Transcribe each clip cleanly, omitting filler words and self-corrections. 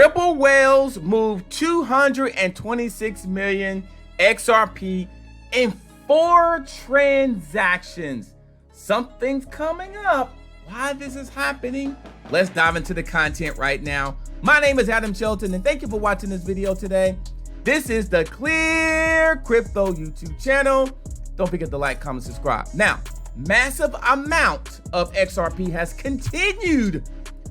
Ripple whales moved 226 million XRP in 4 transactions. Something's coming up. Why this is happening? Let's dive into the content right now. My name is Adam Shelton, and thank you for watching this video today. This is the ClearCryptos YouTube channel. Don't forget to like, comment, subscribe. Now, massive amount of XRP has continued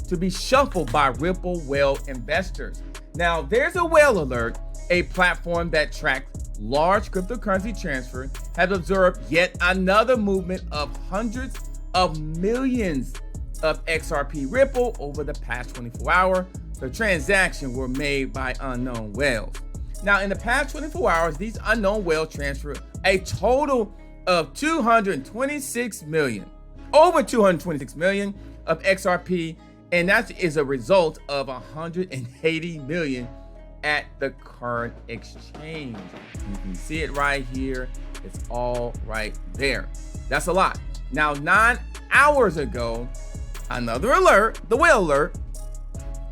to be shuffled by Ripple whale investors. Now, there's a whale alert, a platform that tracks large cryptocurrency transfer, has observed yet another movement of hundreds of millions of XRP Ripple over the past 24 hours. The transactions were made by unknown whales. Now, in the past 24 hours, these unknown whales transferred a total of 226 million, over 226 million of XRP, and that is a result of 180 million at the current exchange. You can see it right here. It's all right there. That's a lot. Now, 9 hours ago, another alert, the whale alert,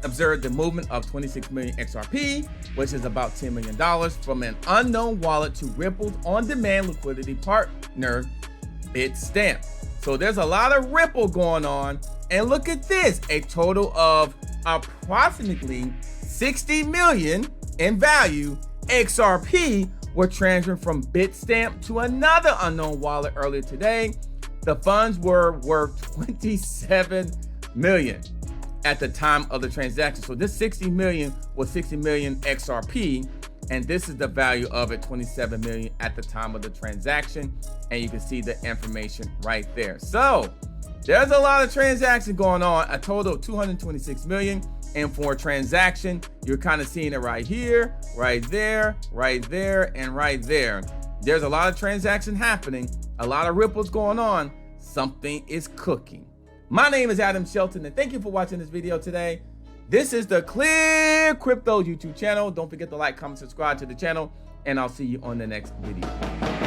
observed the movement of 26 million XRP, which is about $10 million, from an unknown wallet to Ripple's on-demand liquidity partner, Bitstamp. So there's a lot of Ripple going on. And look at this, a total of approximately 60 million in value XRP were transferred from Bitstamp to another unknown wallet earlier today. The funds were worth 27 million at the time of the transaction. So this 60 million was 60 million XRP, and this is the value of it, 27 million at the time of the transaction. And you can see the information right there. So there's a lot of transactions going on, a total of 226 million. And for a transaction, you're kind of seeing it right here, right there, and right there. There's a lot of transactions happening, a lot of ripples going on. Something is cooking. My name is Adam Shelton, and thank you for watching this video today. This is the ClearCryptos YouTube channel. Don't forget to like, comment, subscribe to the channel, and I'll see you on the next video.